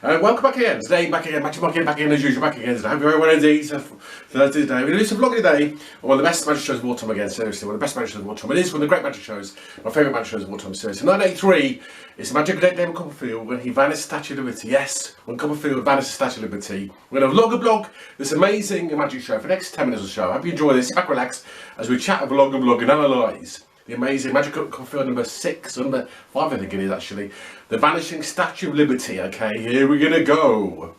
Welcome back again. Today, back again, back again as usual, back again today. I hope you're very well indeed. Thursday today. We're going to do some vlog today on one of the best magic shows of all time again, seriously. One of the best magic shows of all time. It is one of the great magic shows, my favourite magic shows of all time, seriously. 1983, it's the magic date David Copperfield when he vanished the Statue of Liberty. Yes, when Copperfield vanished the Statue of Liberty. We're going to vlog this amazing magic show for the next 10 minutes or so. I hope you enjoy this. Sit back, relax, as we chat, vlog and analyse the amazing Magic Copperfield number 6, or number 5 I think it is actually. The Vanishing Statue of Liberty. Okay, here we're gonna go.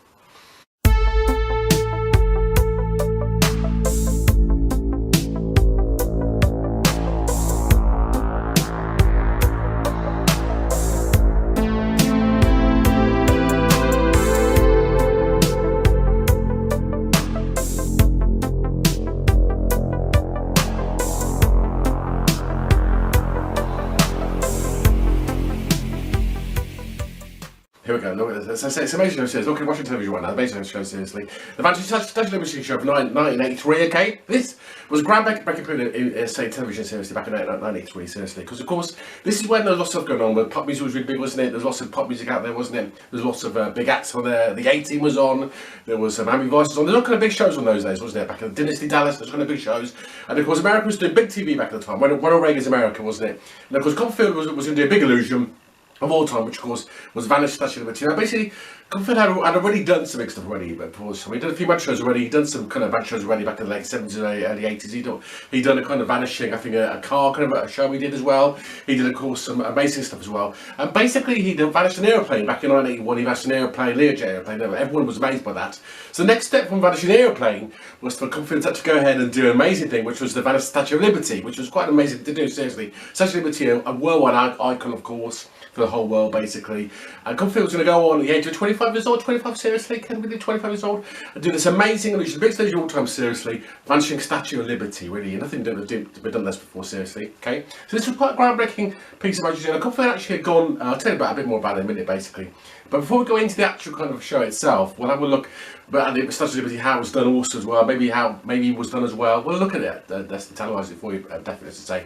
Here we go, look at this. It's amazing show, seriously. Look at watching television right now, the amazing show, seriously. The Vanishing Statue of Liberty show of 1983, okay? This was a groundbreaking period in, say, television, seriously, back in 1983, seriously. Because, of course, this is when there was lots of stuff going on. The pop music was really big, wasn't it? There's lots of pop music out there, wasn't it? There's lots of big acts on there. The A-Team was on. There was Miami Vice was on. There's all kind of big shows on those days, wasn't it? Back in Dynasty Dallas, there's kind of big shows. And, of course, America was doing big TV back at the time. Ronald Reagan's America, wasn't it? And, of course, Copperfield was going to do a big illusion of all time, which of course was Vanishing Statue of Liberty. Now basically, Copperfield had already done some big stuff already, but before he'd done a few magic shows already. He'd done some kind of magic shows already back in the late 70s and early 80s. He'd done a kind of vanishing, I think a car kind of a show he did as well. He did, of course, some amazing stuff as well. And basically, he vanished an aeroplane back in 1981. He vanished an aeroplane, Learjet aeroplane. Everyone was amazed by that. So the next step from vanishing an aeroplane was for Copperfield to go ahead and do an amazing thing, which was the Vanishing Statue of Liberty, which was quite amazing to do, seriously. Statue of Liberty, a worldwide icon, of course, for the whole world, basically. And Copperfield was going to go on at the age of 25 years old, 25 seriously, can we do 25 years old, and do this amazing illusion, the biggest illusion of all time, seriously, Vanishing Statue of Liberty, really, nothing to be done this before, seriously, okay? So this was quite a groundbreaking piece of magic. Copperfield actually had gone, I'll tell you a bit more about it in a minute, basically. But before we go into the actual kind of show itself, we'll have a look at the Statue of Liberty, how it was done also as well, maybe it was done as well. We'll look at it, that's to analyse it for you, definitely to say.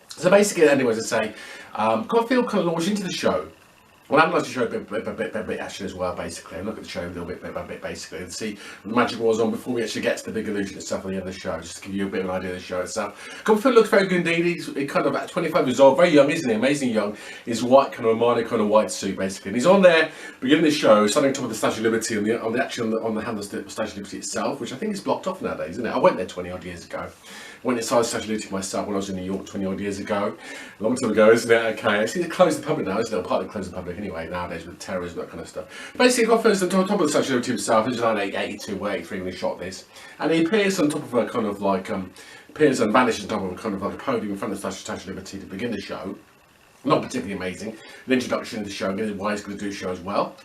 So basically, anyways, to say, Copperfield kind of launched into the show. We'll analyse the show a bit actually as well, basically, and look at the show a little bit by bit, basically, and see what the magic was on before we actually get to the big illusion itself at the end of the show, just to give you a bit of an idea of the show itself. Copperfield looks very good indeed. He's kind of at 25 years old, very young, isn't he? Amazing young. His white, kind of Armani kind of white suit, basically. And he's on there, beginning of the show, standing on top of the Statue of Liberty, on the hand of the Statue of Liberty itself, which I think is blocked off nowadays, isn't it? I went there 20 odd years ago. Went inside the Statue of Liberty myself when I was in New York 20 odd years ago. A long time ago, isn't it? Okay, I see it closed the public now, isn't it? Partly closed the public anyway, nowadays with terrorism, that kind of stuff. Basically, Copperfield's on top of the Statue of Liberty himself. This is 1982 or 83 when he shot this. And he appears on top of a kind of like, appears and vanishes on top of a kind of like a podium in front of the Statue of Liberty to begin the show. Not particularly amazing. An introduction to the show, and why he's going to do a show as well.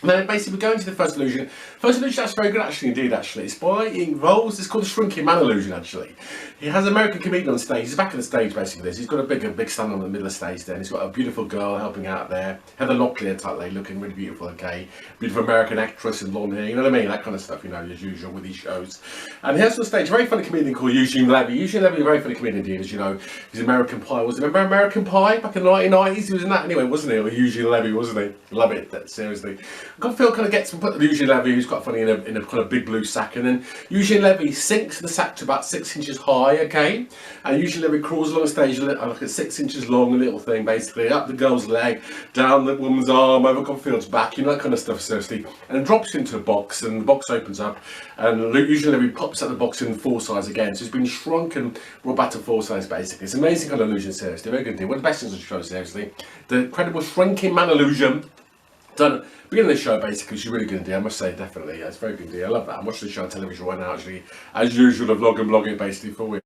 And then basically we go into the first illusion. First illusion, that's very good actually indeed actually. It's called the Shrinking Man illusion actually. He has an American comedian on stage. He's back on the stage basically. He's got a big stand on the middle of the stage then. He's got a beautiful girl helping out there. Heather Locklear type lady, looking really beautiful, okay. Beautiful American actress in blonde hair, you know what I mean? That kind of stuff, you know, as usual with these shows. And he has on stage a very funny comedian called Eugene Levy. Eugene Levy is a very funny comedian indeed, as you know. He's American Pie. Remember American Pie back in the 1990s? He was in that anyway, wasn't he? Or Eugene Levy, wasn't he? Love it, seriously. Copperfield kind of gets put Eugene Levy, who's quite funny, in a kind of big blue sack, and then Eugene Levy sinks the sack to about 6 inches high, okay? And Eugene Levy crawls along the stage like a 6 inches long, a little thing, basically, up the girl's leg, down the woman's arm, over Copperfield's back, you know, that kind of stuff, seriously, and drops into a box, and the box opens up, and Eugene Levy pops out the box in full size again, so he's been shrunk and brought back to full size, basically. It's an amazing kind of illusion, seriously, very good deal. One of the best things on the show, seriously. The incredible Shrinking Man illusion. Done beginning of the show basically, she's really good indeed, I must say, definitely. Yeah, it's very good indeed. I love that. I'm watching the show on television right now actually. As usual, the vlog and blogging basically for you.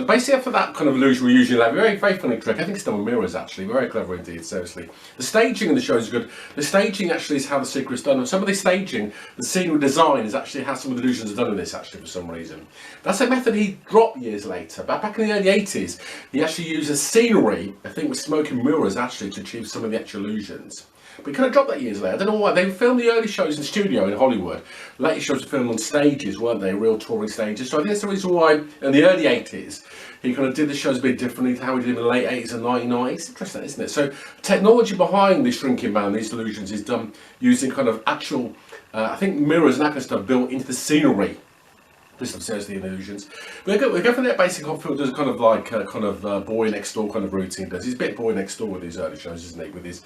basically after that kind of illusion with Eugene Levy, very funny trick. I think it's done with mirrors actually, very clever indeed, seriously. The staging in the show is good. The staging actually is how the secret is done. Some of the staging, the scenery design is actually how some of the illusions are done in this actually for some reason. That's a method he dropped years later, but back in the early 80s, he actually used scenery, I think with smoke and mirrors actually to achieve some of the actual illusions. But he kind of dropped that years later. I don't know why. They filmed the early shows in the studio in Hollywood. Later shows were filmed on stages, weren't they? Real touring stages. So I think that's the reason why in the early 80s he kind of did the shows a bit differently to how he did them in the late 80s and 1990s. It's interesting, isn't it? So technology behind the shrinking man, these illusions, is done using kind of actual, I think mirrors and that kind of stuff built into the scenery. This is seriously illusions. We go from that basic Copperfield does kind of like boy next door kind of routine. He's a bit boy next door with these early shows, isn't he? With his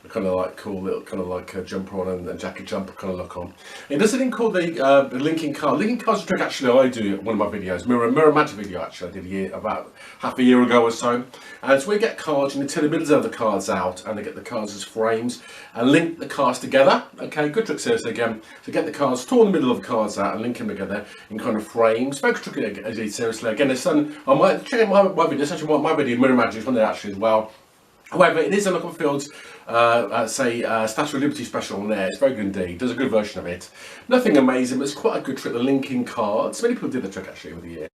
kind of like cool little kind of like jumper on and jacket jumper kind of look on. He does a thing called the linking card. Linking cards is a trick actually I do in one of my videos. Mirror Magic video actually I did about half a year ago or so. And so we get cards and they turn the middles of the cards out and they get the cards as frames and link the cards together. Okay, good trick seriously again. So get the cards, tore the middle of the cards out and link them together in kind of frames. Very tricky indeed, seriously. Again, it's done on check out my video, it's actually my video, Mirror Magic, on there actually as well. However, it is a Copperfield's Statue of Liberty special on there. It's very good indeed. Does a good version of it. Nothing amazing, but it's quite a good trick, the linking cards. Many people did the trick actually over the year.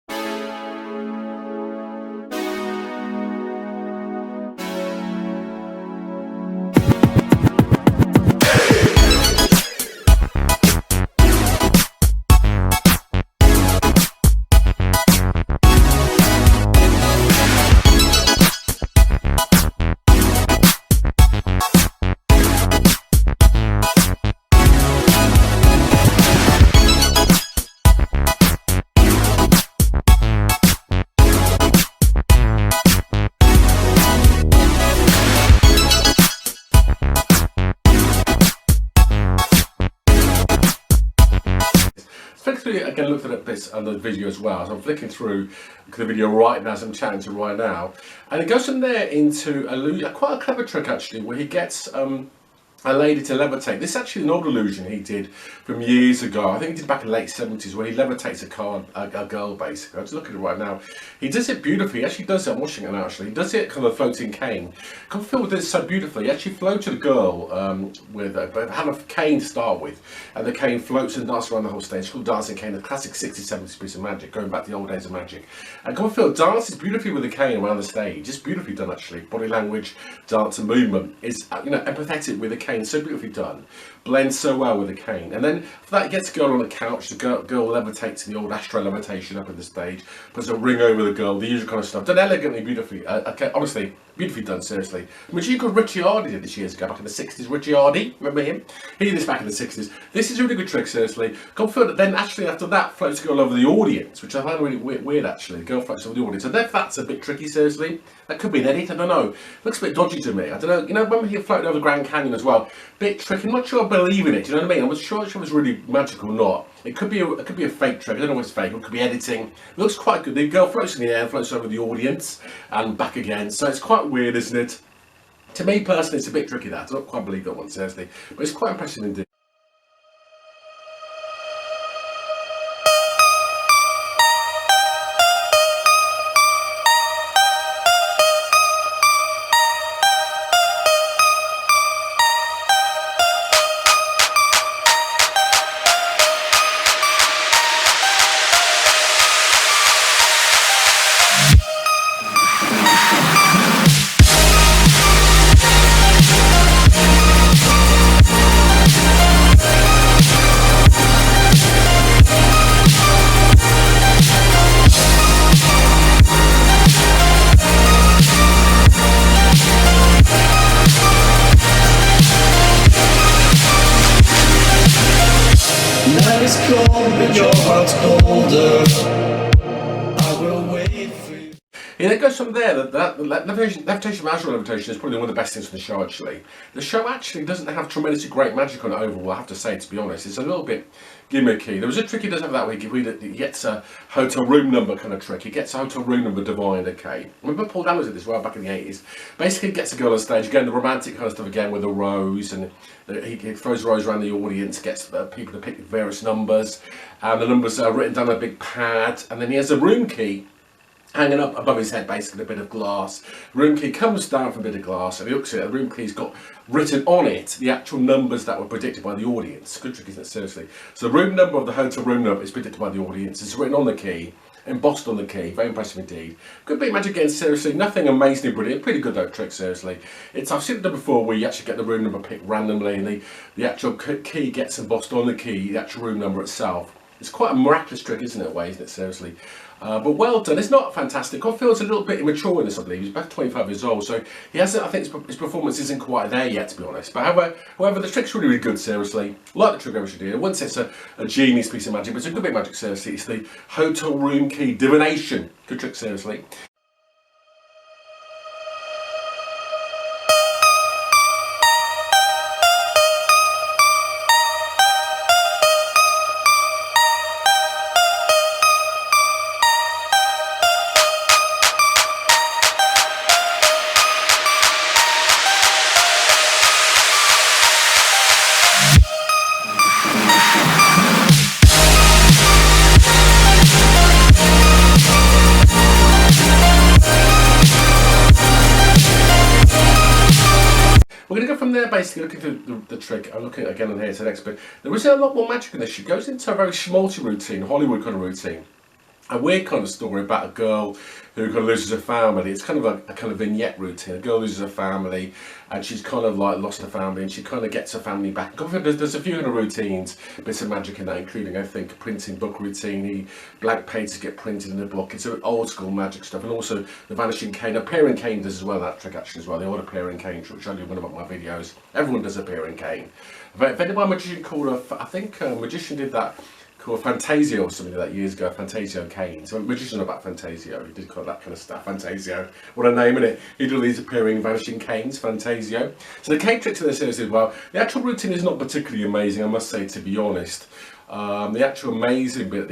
Again, looked at this on the video as well, so I'm flicking through the video right now as I'm chatting to right now, and it goes from there into quite a clever trick actually, where he gets a lady to levitate. This is actually an old illusion he did from years ago. I think he did back in the late 70s, where he levitates a girl basically. I'm just looking at it right now. He does it beautifully. He actually does it. I'm watching it now actually. He does it kind of a floating cane. Copperfield did it so beautifully. He actually floated a girl but had a cane to start with, and the cane floats and dances around the whole stage. It's called Dancing Cane, a classic 60s, 70s piece of magic, going back to the old days of magic. And Copperfield dances beautifully with the cane around the stage. It's beautifully done actually. Body language, dance and movement is empathetic with the cane. So beautifully done, blends so well with the cane. And then for that, he gets the girl on the couch. The girl levitates in the old astro levitation up on the stage, puts a ring over the girl, the usual kind of stuff, done elegantly, beautifully. Honestly, beautifully done, seriously. Which Richie Hardy did this years ago, back in the 60s. Richie Hardy, remember him? He did this back in the 60s. This is a really good trick, seriously. Copperfield then actually after that floats the girl over the audience, which I find really weird actually. The girl floats over the audience. And if that's a bit tricky, seriously, that could be an edit, I don't know. Looks a bit dodgy to me. I don't know, when he floated over the Grand Canyon as well, bit tricky. I'm not sure I believe in it, do you know what I mean? I'm not sure if it was really magical or not. It could be a fake trick. I don't know if it's fake. It could be editing. It looks quite good. The girl floats in the air, floats over the audience, and back again. So it's quite weird, isn't it? To me personally, it's a bit tricky. That I don't quite believe that one, seriously, but it's quite impressive indeed. Your heart's colder. I will wait for you. Yeah, it goes from there. That Levitation, Magical Levitation is probably one of the best things from the show actually. The show actually doesn't have tremendously great magic on it overall, I have to say, to be honest. It's a little bit gimmicky. There was a trick he does have that week. He gets a hotel room number kind of trick. He gets a hotel room number divined, okay. Remember Paul Dallow's did this well back in the 80s. Basically gets a girl on stage, again the romantic kind of stuff again with a rose, and he throws a rose around the audience, gets people to pick various numbers, and the numbers are written down on a big pad, and then he has a room key. hanging up above his head, basically a bit of glass. Room key comes down from a bit of glass, and he looks at it. The room key's got written on it the actual numbers that were predicted by the audience. Good trick, isn't it? Seriously. So the room number of the hotel room number is predicted by the audience. It's written on the key, embossed on the key. Very impressive indeed. Good bit of magic again. Seriously, nothing amazingly brilliant. Pretty good though, trick. Seriously, I've seen it done before where you actually get the room number picked randomly, and the actual key gets embossed on the key, the actual room number itself. It's quite a miraculous trick, isn't it, way, isn't it, seriously? But well done. It's not fantastic. Copperfield's a little bit immature in this, I believe. He's about 25 years old, so he hasn't, I think his performance isn't quite there yet, to be honest. But however, the trick's really, really good, seriously. Like the trick I should do. I wouldn't say it's a genius piece of magic, but it's a good bit of magic, seriously. It's the hotel room key divination. Good trick, seriously. We're going to go from there, basically looking through the trick. I'm looking again on here to the next bit. There is a lot more magic in this. She goes into a very schmaltzy routine, Hollywood kind of routine. A weird kind of story about a girl who kind of loses her family. It's kind of a kind of vignette routine. A girl loses her family, and she's kind of like lost her family, and she kind of gets her family back. There's a few kind of routines, bits of magic in that, including I think a printing book routine. Blank pages get printed in the book. It's old school magic stuff, and also the vanishing cane. Appearing cane does as well. That trick actually as well. The old appearing cane trick, which I do in one of my videos. Everyone does appearing cane. If anyone magician called I think a magician did that. Called Fantasio or something like that years ago, Fantasio Kane. So magician about Fantasio, he did call that kind of stuff, Fantasio. What a name, isn't it? He did all these appearing vanishing canes, Fantasio. So the cane tricks in this series as well. The actual routine is not particularly amazing, I must say, to be honest. The actual amazing bit at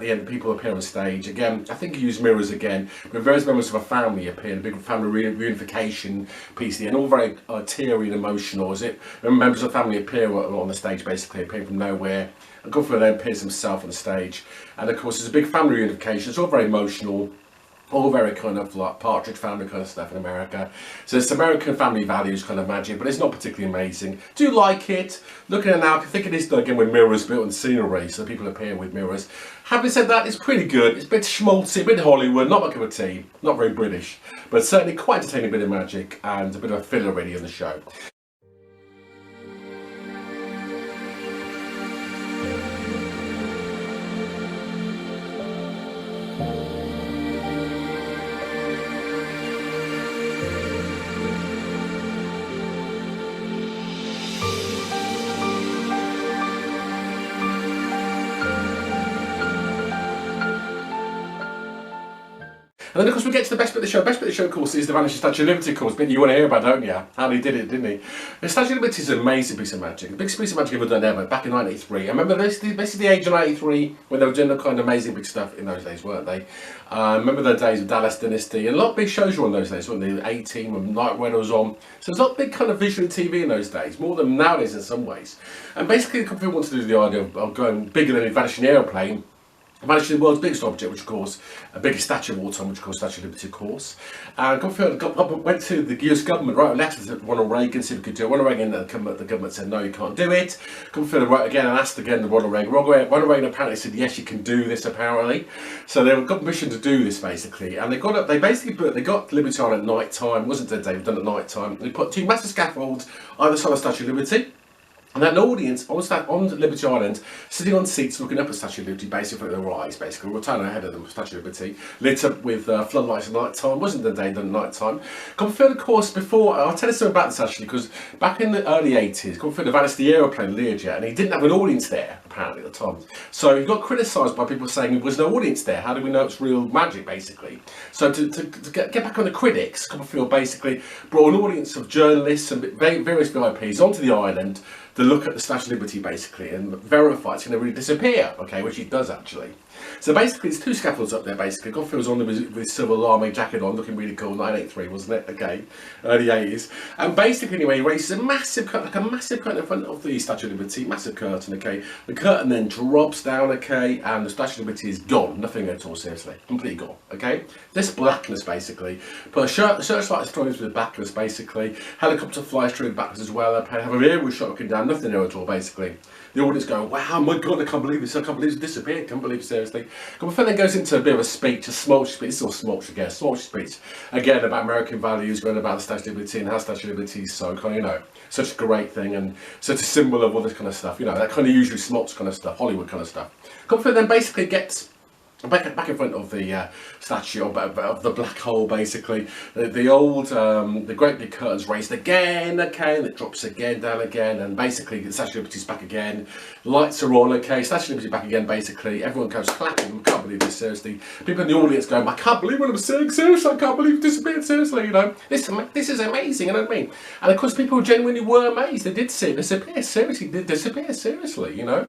the end, people appear on stage. Again, I think he used mirrors again, but various members of a family appear, a big family reunification piece at the end, all very teary and emotional, is it? Members of the family appear on the stage, basically, appearing from nowhere. And Copperfield then appears himself on the stage. And of course, there's a big family reunification. It's all very emotional. All very kind of like Partridge Family kind of stuff in America. So it's American family values kind of magic, but it's not particularly amazing. Do like it. Looking at it now, I think it is done again with mirrors built in scenery, so people appear with mirrors. Having said that, it's pretty good. It's a bit schmaltzy, a bit Hollywood, not my cup of tea, not very British, but certainly quite entertaining bit of magic and a bit of a filler really in the show. And then of course we get to the best bit of the show. Best bit of the show, of course, is the Vanishing Statue of Liberty, of course. Bit you want to hear about, don't you? How he did it, didn't he? The Statue of Liberty is an amazing piece of magic. The biggest piece of magic ever done ever, back in 1983. I remember this is the age of 93 when they were doing the kind of amazing big stuff in those days, weren't they? Remember the days of Dallas Dynasty, and a lot of big shows were on those days, weren't they? The A-Team and Night Rider was on. So there's a lot of big kind of visual TV in those days, more than nowadays in some ways. And basically, Copperfield wants to do the idea of going bigger than a vanishing aeroplane. Vanishing the world's biggest object, which of course, a biggest statue of all time, which of course Statue of Liberty, of course. And Copperfield went to the US government, wrote a letter to Ronald Reagan, see if he could do it. Ronald Reagan, the government said, no, you can't do it. Copperfield wrote again and asked again the Ronald Reagan. Ronald Reagan apparently said, yes, you can do this, apparently. So they got permission to do this, basically. And they got Liberty on at night time. It wasn't dead day, it was done at night time. They put two massive scaffolds either side of Statue of Liberty. And an audience on Liberty Island, sitting on seats looking up at Statue of Liberty, basically with their eyes, basically, we're turning ahead of them, Statue of Liberty, lit up with floodlights at night time. Wasn't the day, the night time. Copperfield, of course, before, I'll tell you something about this actually, because back in the early 80s, Copperfield had vanished the aeroplane Learjet, and he didn't have an audience there, apparently, at the time. So he got criticised by people saying there was no audience there. How do we know it's real magic, basically? So to get back on the critics, Copperfield basically brought an audience of journalists and various VIPs onto the island to look at the Statue of Liberty, basically, and verify it's going to really disappear, okay, which it does, actually. So basically, there's two scaffolds up there, basically. Copperfield's on with his silver lame jacket on, looking really cool, 1983, wasn't it? Okay, early 80s. And basically, anyway, he raises a massive curtain in front of the Statue of Liberty, massive curtain, okay. The curtain then drops down, okay, and the Statue of Liberty is gone. Nothing at all, seriously. Completely gone, okay? This blackness, basically. Put a searchlight destroys with blackness, basically. Helicopter flies through the blackness as well. Okay? Have a aerial shot looking down. Nothing there at all, basically. The audience going, wow, my God, I can't believe this. I can't believe it's disappeared. I can't believe it, seriously. Copperfield then goes into a bit of a speech, a smolch speech. It's all smolch again. Smolch speech. Again, about American values, going about the Statue of Liberty and how Statue of Liberty is so, you know, such a great thing and such a symbol of all this kind of stuff. You know, that kind of usually smolch kind of stuff, Hollywood kind of stuff. Copperfield then basically gets back in front of the statue, of the black hole, basically. The great big curtains raised again, okay, and it drops again, down again, and basically the Statue of Liberty's back again. Lights are on, okay, Statue of Liberty back again, basically. Everyone goes clapping, I can't believe this, seriously. People in the audience going, I can't believe what I'm saying, seriously, I can't believe it disappeared, seriously, you know. This is amazing, you know what I mean? And of course people genuinely were amazed. They did see it disappear, seriously, they did disappear, seriously, you know.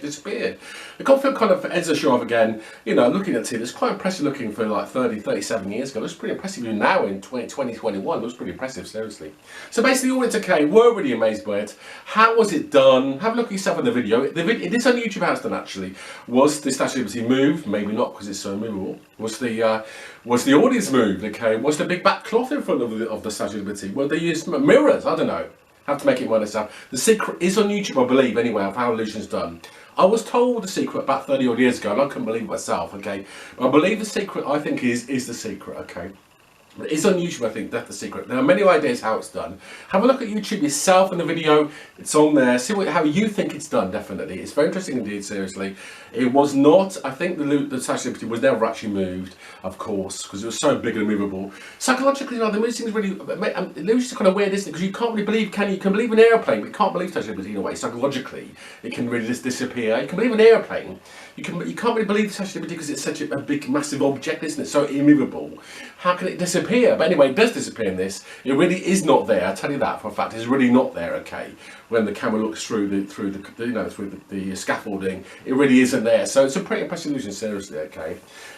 Disappeared. The Copperfield kind of ends the show off again, you know, looking at it, it's quite impressive looking for like 37 years ago. It looks pretty impressive even now in 2021. It looks pretty impressive, seriously. So basically, the audience, okay, were really amazed by it. How was it done? Have a look at yourself in the video. It is on YouTube, how it's done actually. Was the Statue of Liberty moved? Maybe not, because it's so immovable. Was the audience moved? Okay. Was the big back cloth in front of the Statue of Liberty? Well, they used mirrors. I don't know. Have to make it myself. The secret is on YouTube, I believe, anyway, of how illusion's done. I was told the secret about 30 odd years ago, and I couldn't believe it myself, okay? But I believe the secret, I think, is the secret, okay? But it's on YouTube, I think, that's the secret. There are many ideas how it's done. Have a look at YouTube yourself in the video. It's on there. See how you think it's done, definitely. It's very interesting indeed, seriously. It was not, I think the Statue of Liberty was never actually moved, of course, because it was so big and immovable. Psychologically, the moving is really, illusion's kind of weird, isn't it? Because you can't really believe, you can believe an airplane, but you can't believe Statue of Liberty in a way. Psychologically, it can really just disappear. You can believe an airplane. You can't really believe the Statue of Liberty because it's such a big, massive object, isn't it? So immovable. How can it disappear? But anyway, it does disappear in this. It really is not there. I tell you that for a fact. It's really not there. Okay, when the camera looks through the scaffolding, it really isn't there. So it's a pretty impressive illusion, seriously. Okay,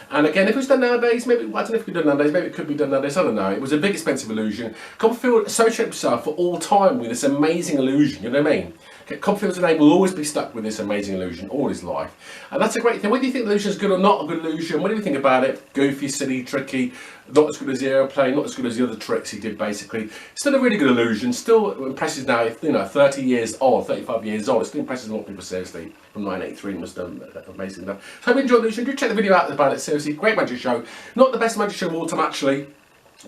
and again, if it was done nowadays, maybe I don't know if it could be done nowadays. Maybe it could be done nowadays. I don't know. It was a big, expensive illusion. Copperfield associated himself for all time with this amazing illusion. You know what I mean? Copperfield's name will always be stuck with this amazing illusion all his life, and that's a great thing. Whether you think the illusion is good or not a good illusion, what do you think about it? Goofy, silly, tricky, not as good as the airplane, not as good as the other tricks he did. Basically, still a really good illusion. Still impresses now. You know, 30 years old, 35 years old. It still impresses a lot of people. Seriously, from 1983 it was done amazing stuff. So I hope you enjoyed the illusion. Do check the video out about it. Seriously, great magic show. Not the best magic show of all time, actually.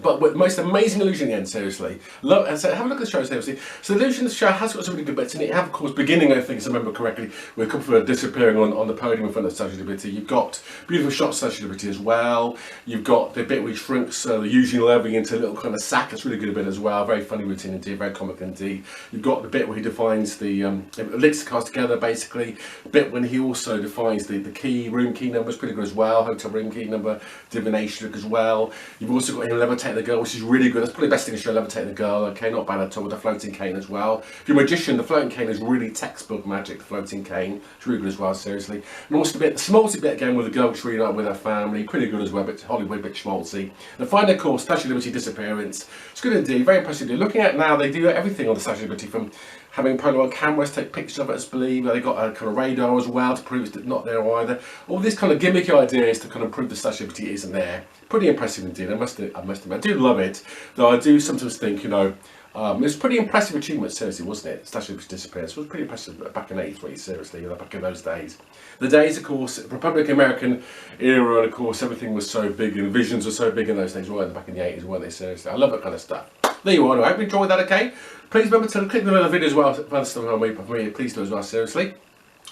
But with most amazing illusion again, seriously. Love, and so have a look at the show, seriously. So the illusion show has got some really good bits in it. You have, of course, beginning, I think, if I remember correctly, with Copperfield disappearing on the podium in front of the Statue of Liberty. You've got beautiful shots of the Statue of Liberty as well. You've got the bit which shrinks Eugene Levy into a little kind of sack. That's really good a bit as well. Very funny routine indeed, very comic indeed. You've got the bit where he defines the links the cards together, basically. The bit when he also defines the key, room key number is pretty good as well. Hotel room key number, divination as well. You've also got him levitate the girl, which is really good. That's probably the best thing to show, levitate the girl. Okay, not bad at all, with the floating cane as well. If you're a magician, the floating cane is really textbook magic, the floating cane. It's really good as well, seriously. And also the schmaltzy bit again with the girl which reunited with her family, pretty good as well, bit Hollywood, bit schmaltzy. The final, of course, Statue of Liberty disappearance. It's good indeed, very impressive. Looking at now, they do everything on the Statue of Liberty, from having Polaroid cameras take pictures of it, I believe. They've got a kind of radar as well to prove it's not there either. All these kind of gimmicky ideas to kind of prove the Statue of Liberty isn't there. Pretty impressive indeed, I must admit. I do love it, though I do sometimes think, you know, it was a pretty impressive achievement, seriously, wasn't it? Statue of Liberty disappearance. It was pretty impressive back in '83, seriously, you know, back in those days. The days, of course, Republican American era, and of course, everything was so big, and visions were so big in those days, weren't they, back in the '80s, weren't they, seriously? I love that kind of stuff. There you are, anyway. I hope you enjoyed that, okay? Please remember to click the other video as well, for other stuff on me, please do as well, seriously.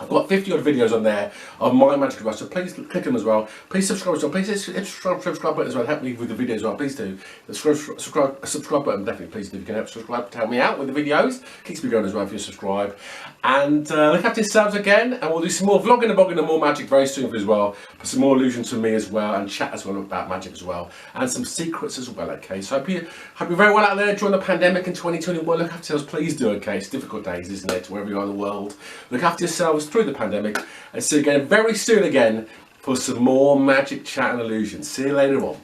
I've got 50 odd videos on there of my magic advice, so please click them as well. Please subscribe as well. Please hit the subscribe button as well. Help me with the videos as well. Please do. The subscribe button, definitely. Please do. If you can help subscribe to help me out with the videos. Keeps me going as well if you subscribe. And look after yourselves again. And we'll do some more vlogging and blogging and more magic very soon as well. For some more illusions from me as well, and chat as well about magic as well. And some secrets as well, okay? So hope you're very well out there during the pandemic in 2021. Look after yourselves, please do, okay? It's difficult days, isn't it? Wherever you are in the world. Look after yourselves through the pandemic, and see you again very soon again for some more magic chat and illusions. See you later on.